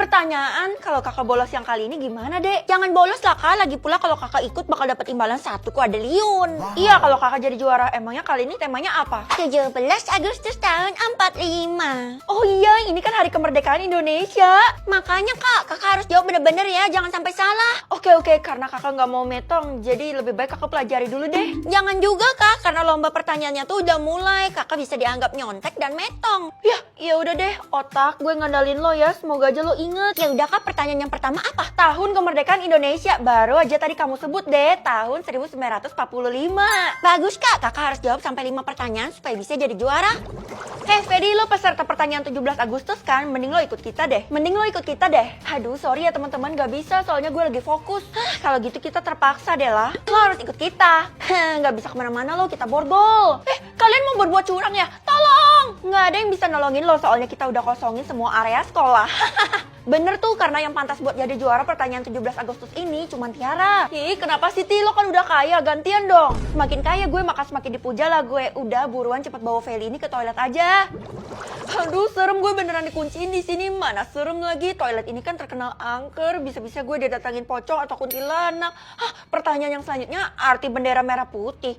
Pertanyaan, kalau kakak bolos yang kali ini gimana, Dek? Jangan bolos lah, Kak. Lagi pula kalau kakak ikut bakal dapat imbalan 1 kuadriliun. Iya, kalau kakak jadi juara. Emangnya kali ini temanya apa? 17 Agustus tahun 45. Oh iya, ini kan hari kemerdekaan Indonesia. Makanya, Kak, kakak harus jawab bener-bener ya. Jangan sampai salah. Oke, karena kakak nggak mau metong, jadi lebih baik kakak pelajari dulu deh. Jangan juga, Kak, karena lomba pertanyaannya tuh udah mulai. Kakak bisa dianggap nyontek dan metong. Ya udah deh, otak gue ngandalin lo ya. Semoga aja lo inget. Ya udah, Kak, pertanyaan yang pertama apa? Tahun kemerdekaan Indonesia. Baru aja tadi kamu sebut deh, tahun 1945. Bagus, Kak. Kakak harus jawab sampai 5 pertanyaan supaya bisa jadi juara. Fedi, lo peserta pertanyaan 17 Agustus kan? Mending lo ikut kita deh. Aduh, sorry ya teman-teman, gak bisa soalnya gue lagi fokus. Kalau gitu kita terpaksa deh lah. Lo harus ikut kita. Gak bisa kemana-mana lo, kita borgol. Kalian mau berbuat curang ya? Tolong! Gak ada yang bisa nolongin lo soalnya kita udah kosongin semua area sekolah. Bener tuh, karena yang pantas buat jadi juara pertanyaan 17 Agustus ini cuma Tiara. Ih, kenapa sih, Ti? Lo kan udah kaya, gantian dong. Semakin kaya gue, maka semakin dipuja lah gue. Udah, buruan cepet bawa Feli ini ke toilet aja. Aduh, serem, gue beneran dikunciin di sini. Mana serem lagi, toilet ini kan terkenal angker. Bisa-bisa gue didatangin pocong atau kuntilanak. Pertanyaan yang selanjutnya, arti bendera merah putih.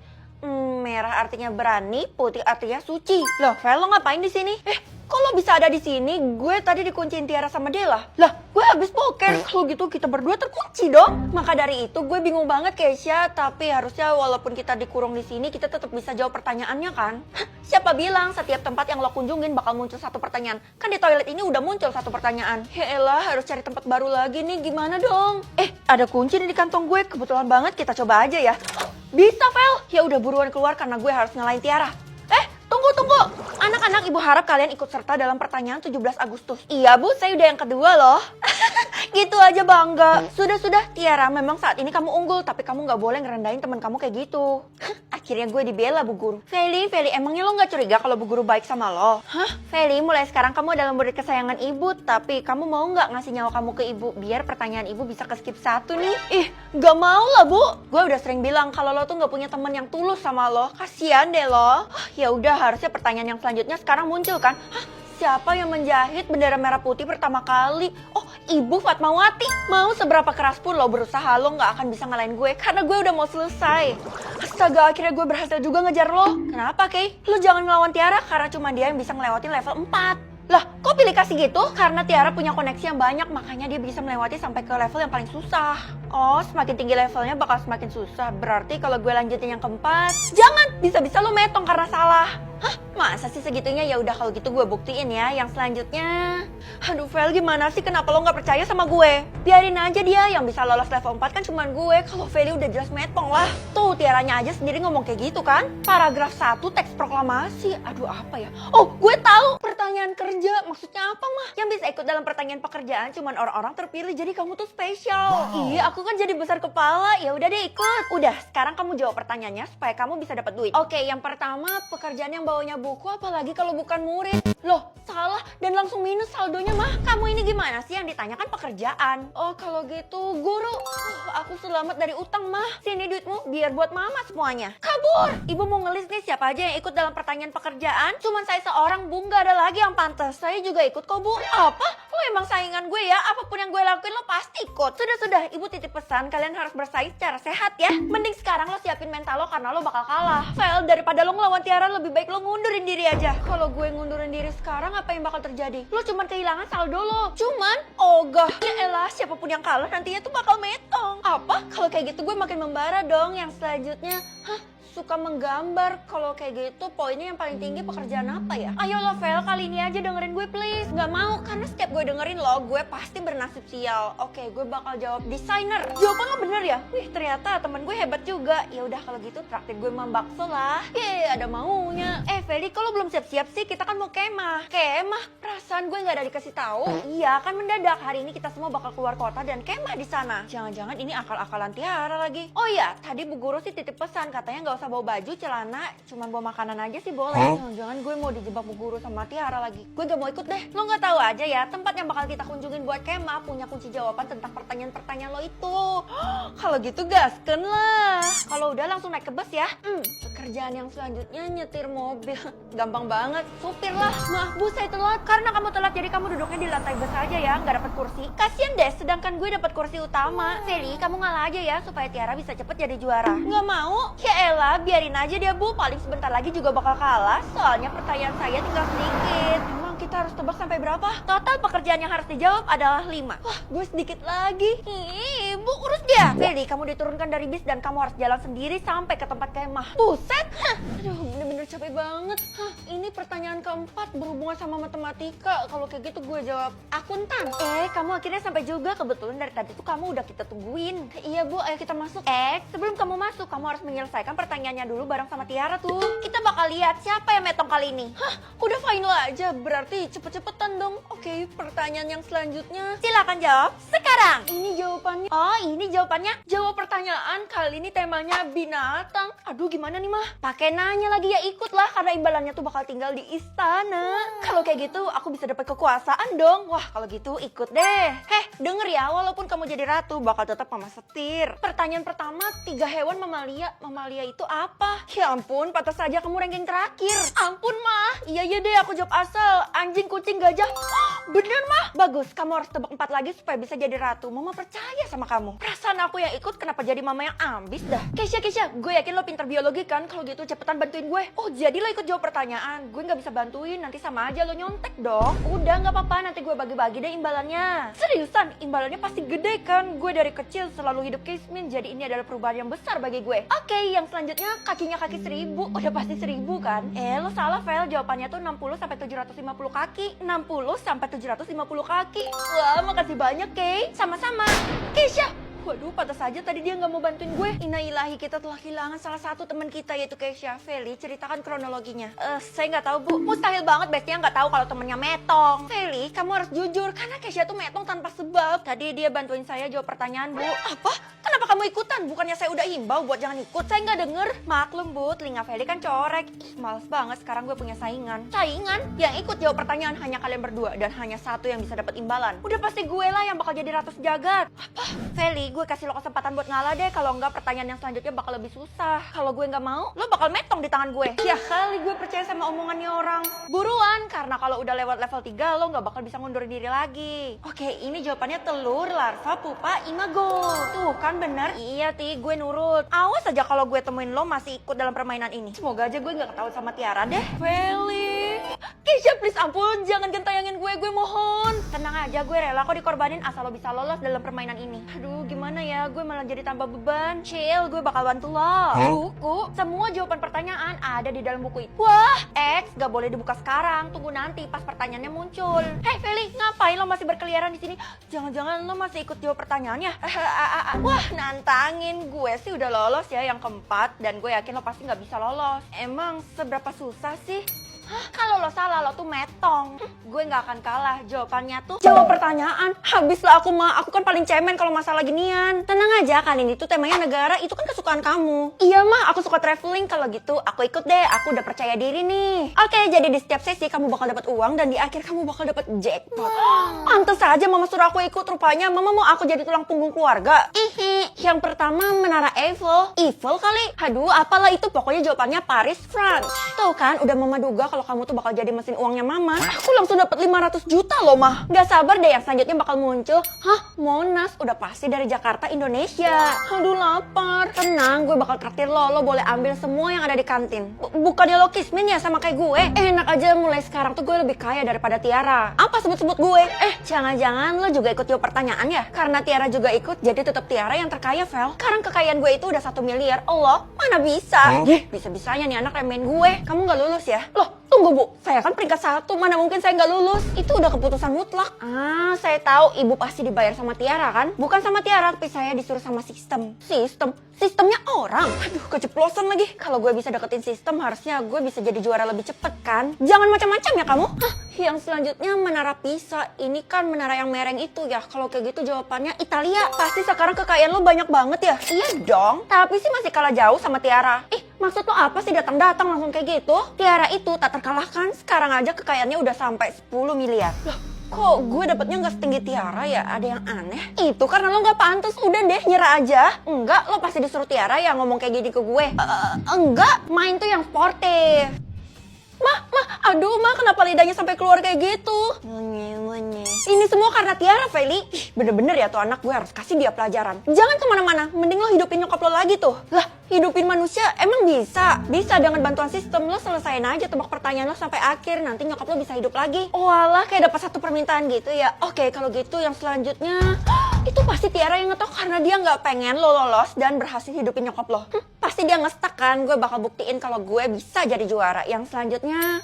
Merah artinya berani, putih artinya suci. Loh, Fel, lo ngapain di sini? Kok lo bisa ada di sini? Gue tadi dikunciin Tiara sama Della. Lah, gue habis poker. Kalau gitu kita berdua terkunci dong. Maka dari itu gue bingung banget, Keisha. Tapi harusnya walaupun kita dikurung di sini, kita tetap bisa jawab pertanyaannya kan? Siapa bilang setiap tempat yang lo kunjungin bakal muncul 1 pertanyaan? Kan di toilet ini udah muncul 1 pertanyaan. Ya elah, harus cari tempat baru lagi nih. Gimana dong? Ada kunci nih di kantong gue. Kebetulan banget, kita coba aja ya. Bisa, Vel. Ya udah, buruan keluar karena gue harus ngalahin Tiara. Tunggu. Anak-anak, ibu harap kalian ikut serta dalam pertanyaan 17 Agustus. Iya, Bu, saya udah yang kedua loh. Gitu aja bangga. Sudah, Tiara, memang saat ini kamu unggul, tapi kamu gak boleh ngerendahin teman kamu kayak gitu. Akhirnya gue dibela, Bu Guru. Feli, emangnya lo gak curiga kalau Bu Guru baik sama lo? Feli, mulai sekarang kamu adalah murid kesayangan ibu, tapi kamu mau gak ngasih nyawa kamu ke ibu, biar pertanyaan ibu bisa ke-skip 1 nih? Gak mau lah, Bu. Gue udah sering bilang kalau lo tuh gak punya teman yang tulus sama lo. Kasian deh lo. Ya udah, harusnya pertanyaan yang selanjutnya sekarang muncul kan? Siapa yang menjahit bendera merah putih pertama kali? Oh, Ibu Fatmawati. Mau seberapa keras pun lo berusaha, lo gak akan bisa ngalahin gue karena gue udah mau selesai. Astaga, akhirnya gue berhasil juga ngejar lo. Kenapa, Kay? Lo jangan ngelawan Tiara karena cuma dia yang bisa ngelewatin level 4. Lah, kok pilih kasih gitu? Karena Tiara punya koneksi yang banyak, makanya dia bisa melewati sampai ke level yang paling susah. Oh, semakin tinggi levelnya bakal semakin susah. Berarti kalau gue lanjutin yang keempat, jangan! Bisa-bisa lo metong karena salah. Masa sih segitunya? Ya udah, kalau gitu gue buktiin ya yang selanjutnya. Aduh, Vel, gimana sih? Kenapa lo nggak percaya sama gue? Biarin aja dia, yang bisa lolos level 4 kan cuman gue. Kalau Feli udah jelas metong lah. Tuh, Tiaranya aja sendiri ngomong kayak gitu kan? Paragraf 1 teks proklamasi. Aduh, apa ya? Oh, gue tahu. Pertanyaan kerja. Maksudnya apa, mah? Yang bisa ikut dalam pertanyaan pekerjaan cuman orang-orang terpilih. Jadi kamu tuh spesial. Wow. Iya, aku kan jadi besar kepala. Ya udah deh, ikut. Udah, sekarang kamu jawab pertanyaannya supaya kamu bisa dapat duit. Oke, yang pertama, pekerjaan yang bawanya buku, apalagi kalau bukan murid. Loh, salah dan langsung minus saldonya, mah. Kamu ini gimana sih? Yang ditanyakan pekerjaan. Oh, kalau gitu guru. Aku selamat dari utang, mah. Sini duitmu biar buat mama semuanya. Kabur. Ibu mau ngelis nih siapa aja yang ikut dalam pertanyaan pekerjaan. Cuman saya seorang, Bu, nggak ada lagi yang pantas. Saya juga ikut kok, Bu. Apa? Lo emang saingan gue ya? Apapun yang gue lakuin lo pasti ikut. Sudah, Ibu titip pesan, kalian harus bersaing secara sehat ya. Mending sekarang lo siapin mental lo karena lo bakal kalah. Vel, daripada lo ngelawan Tiara, lebih baik lo ngundurin diri aja. Kalau gue ngundurin diri sekarang, apa yang bakal terjadi? Lo cuman kehilangan saldo lo. Cuman? Ogah. Ya elah, siapapun yang kalah nantinya tuh bakal metong. Apa? Kalau kayak gitu gue makin membara dong. Yang selanjutnya, suka menggambar. Kalau kayak gitu poinnya yang paling tinggi pekerjaan apa ya? Ayo lo, Vel, kali ini aja dengerin gue please. Gak mau, karena setiap gue dengerin lo, gue pasti bernasib sial. Oke, gue bakal jawab desainer. Jawaban lo bener ya? Wih, ternyata temen gue hebat juga. Ya udah, kalau gitu traktir gue bakso lah. Ada maunya. Feli, kalau belum siap-siap sih, kita kan mau kemah. Kemah? Perasaan gue gak ada dikasih tahu. Iya, kan mendadak. Hari ini kita semua bakal keluar kota dan kemah di sana. Jangan-jangan ini akal-akalan Tiara lagi. Oh iya, tadi Bu Guru sih titip pesan, katanya gak usah bawa baju, celana, cuman bawa makanan aja sih boleh. Jangan-jangan gue mau dijebak Bu Guru sama Tiara lagi. Gue gak mau ikut deh. Lo gak tahu aja ya, tempat yang bakal kita kunjungin buat kemah punya kunci jawaban tentang pertanyaan-pertanyaan lo itu. Kalau gitu gasken lah. Kalau udah langsung naik ke bus ya. Pekerjaan yang selanjutnya nyetir mobil. Gampang banget. Supir lah. Maaf bu, saya telat. Karena kamu telat jadi kamu duduknya di lantai bus aja ya, nggak dapat kursi. Kasian deh, sedangkan gue dapat kursi utama. Feli, kamu ngalah aja ya supaya Tiara bisa cepet jadi juara. Nggak mau? Ya elah, biarin aja dia bu. Paling sebentar lagi juga bakal kalah. Soalnya pertanyaan saya tinggal sedikit. Emang kita harus tebak sampai berapa? Total pekerjaan yang harus dijawab adalah 5. Wah, gue sedikit lagi. Ih, bu, urus dia. Feli, kamu diturunkan dari bis dan kamu harus jalan sendiri sampai ke tempat kemah. Buset. Aduh, bener-bener capek banget. Ini pertanyaan keempat berhubungan sama matematika. Kalau kayak gitu gue jawab akuntan. Kamu akhirnya sampai juga. Kebetulan dari tadi tuh kamu udah kita tungguin. Iya bu, ayo kita masuk. Sebelum kamu masuk, kamu harus menyelesaikan pertanyaannya dulu bareng sama Tiara tuh. Kita bakal lihat siapa yang metong kali ini. Udah final aja. Berarti cepet-cepetan dong. Oke, pertanyaan yang selanjutnya. Silakan jawab sekarang. Ini jawabannya. Oh, ini jawabannya. Jawab pertanyaan. Kali ini temanya binatang. Aduh, gimana nih mah? Pakai nanya lagi ya, ikutlah karena imbalannya tuh bakal tinggal di istana. Kalau kayak gitu aku bisa dapat kekuasaan dong. Wah, kalau gitu ikut deh. Denger ya, walaupun kamu jadi ratu bakal tetap mama setir. Pertanyaan pertama, 3 hewan mamalia. Mamalia itu apa? Ya ampun, patah saja kamu ranking terakhir. Ampun mah. Iya deh, aku jawab asal. Anjing, kucing, gajah. Bener mah? Bagus, kamu harus tebak 4 lagi supaya bisa jadi ratu. Mama percaya sama kamu. Perasaan aku yang ikut kenapa jadi mama yang ambis dah. Keisha, gue yakin lo pintar biologi kan? Kalau gitu cepetan bantuin gue. Oh, jadi lo ikut jawab pertanyaan. Gue nggak bisa bantuin, nanti sama aja lo nyontek dong. Udah, nggak apa-apa, nanti gue bagi-bagi deh imbalannya. Seriusan, imbalannya pasti gede kan? Gue dari kecil selalu hidup kismin, jadi ini adalah perubahan yang besar bagi gue. Oke, yang selanjutnya kakinya kaki 1000. Udah pasti 1000 kan? Lo salah, Vel. Jawabannya tuh 60 sampai 750 kaki. 60 sampai 750 kaki. Wah, makasih banyak, Kay. Sama-sama. Keisha. Waduh, pantas saja tadi dia nggak mau bantuin gue. Innalillahi, kita telah kehilangan salah satu teman kita yaitu Keisha. Feli, ceritakan kronologinya. Saya nggak tahu bu. Mustahil banget Bestia nggak tahu kalau temennya metong. Feli, kamu harus jujur karena Keisha tuh metong tanpa sebab. Tadi dia bantuin saya jawab pertanyaan bu. Apa? Kenapa kamu ikutan? Bukannya saya udah imbau buat jangan ikut. Saya nggak denger. Maklum bu, telinga Feli kan corek. Males banget sekarang gue punya saingan. Saingan? Yang ikut jawab pertanyaan hanya kalian berdua dan hanya satu yang bisa dapat imbalan. Udah pasti gue lah yang bakal jadi ratu sejagat. Apa? Feli, gue kasih lo kesempatan buat ngalah deh. Kalau enggak, pertanyaan yang selanjutnya bakal lebih susah. Kalau gue nggak mau, lo bakal metong di tangan gue. Ya kali gue percaya sama omongannya orang. Buruan, karena kalau udah lewat level 3 lo nggak bakal bisa ngundurin diri lagi. Oke, ini jawabannya telur, larva, pupa, imago. Tuh kan bener. Iya Ti, gue nurut. Awas aja kalau gue temuin lo masih ikut dalam permainan ini. Semoga aja gue nggak ketahuan sama Tiara deh. Feli, Keisha please ampun, jangan gentayangin gue mohon. Tenang aja, gue rela kok dikorbanin asal lo bisa lolos dalam permainan ini. Aduh, gimana ya, gue malah jadi tambah beban. Chill, gue bakal bantu lo. Buku, semua jawaban pertanyaan ada di dalam buku itu. Wah, X, gak boleh dibuka sekarang. Tunggu nanti pas pertanyaannya muncul. Hei Feli, ngapain lo masih berkeliaran di sini? Jangan-jangan lo masih ikut jawab pertanyaannya? Wah, nantangin. Gue sih udah lolos ya yang keempat dan gue yakin lo pasti gak bisa lolos. Emang seberapa susah sih? Kalau lo salah, lo tuh metong. Gue gak akan kalah. Jawabannya tuh jawab pertanyaan. Habislah aku mah. Aku kan paling cemen kalau masalah ginian. Tenang aja, kali ini tuh temanya negara. Itu kan kesukaan kamu. Iya mah, aku suka traveling. Kalau gitu, aku ikut deh. Aku udah percaya diri nih. Oke, jadi di setiap sesi kamu bakal dapat uang dan di akhir kamu bakal dapat jackpot. Pantes aja mama suruh aku ikut. Rupanya mama mau aku jadi tulang punggung keluarga. Yang pertama, Menara Eiffel. Eiffel kali? Aduh, apalah itu. Pokoknya jawabannya Paris, France. Tuh kan, udah mama duga kalau kamu tuh bakal jadi mesin uangnya mama. Aku langsung dapat 500 juta loh mah. Gak sabar deh yang selanjutnya bakal muncul. Monas, udah pasti dari Jakarta, Indonesia. Aduh lapar. Tenang, gue bakal traktir lo boleh ambil semua yang ada di kantin. Bukannya lo kismin ya sama kayak gue? Enak aja, mulai sekarang tuh gue lebih kaya daripada Tiara. Apa sebut-sebut gue? Jangan-jangan lo juga ikut jawab pertanyaan ya? Karena Tiara juga ikut, jadi tetap Tiara yang terkaya, Vel. Sekarang kekayaan gue itu udah 1 miliar. Allah, mana bisa? Bisa-bisanya nih anak remehin gue. Kamu gak lulus ya? Loh, tunggu bu, saya kan peringkat 1, mana mungkin saya nggak lulus? Itu udah keputusan mutlak. Saya tahu ibu pasti dibayar sama Tiara kan? Bukan sama Tiara, tapi saya disuruh sama sistem. Sistemnya orang? Aduh, keceplosan lagi. Kalau gue bisa deketin sistem, harusnya gue bisa jadi juara lebih cepet kan? Jangan macam-macam ya kamu. Yang selanjutnya Menara Pisa. Ini kan menara yang mereng itu ya. Kalau kayak gitu jawabannya Italia. Pasti sekarang kekayaan lo banyak banget ya? Iya dong, tapi sih masih kalah jauh sama Tiara. Maksud lo apa sih datang-datang langsung kayak gitu? Tiara itu tak terkalahkan, sekarang aja kekayaannya udah sampai 10 miliar. Loh, Kok gue dapetnya nggak setinggi Tiara ya? Ada yang aneh. Itu karena lo nggak pantas. Udah deh, nyerah aja. Enggak, lo pasti disuruh Tiara yang ngomong kayak gini ke gue. Enggak, main tuh yang sportif. Aduh, kenapa lidahnya sampai keluar kayak gitu? Ini semua karena Tiara, Feli. Ih, bener-bener ya tuh anak, gue harus kasih dia pelajaran. Jangan kemana-mana, mending lo hidupin nyokap lo lagi tuh. Lah, hidupin manusia emang bisa? Bisa dengan bantuan sistem. Lo selesain aja tebak pertanyaan lo sampai akhir, nanti nyokap lo bisa hidup lagi. Oh alah, kayak dapat satu permintaan gitu ya. Oke, kalau gitu yang selanjutnya itu pasti Tiara yang ngetok karena dia nggak pengen lo lolos dan berhasil hidupin nyokap lo. Pasti dia ngestak kan, gue bakal buktiin kalau gue bisa jadi juara. Yang selanjutnya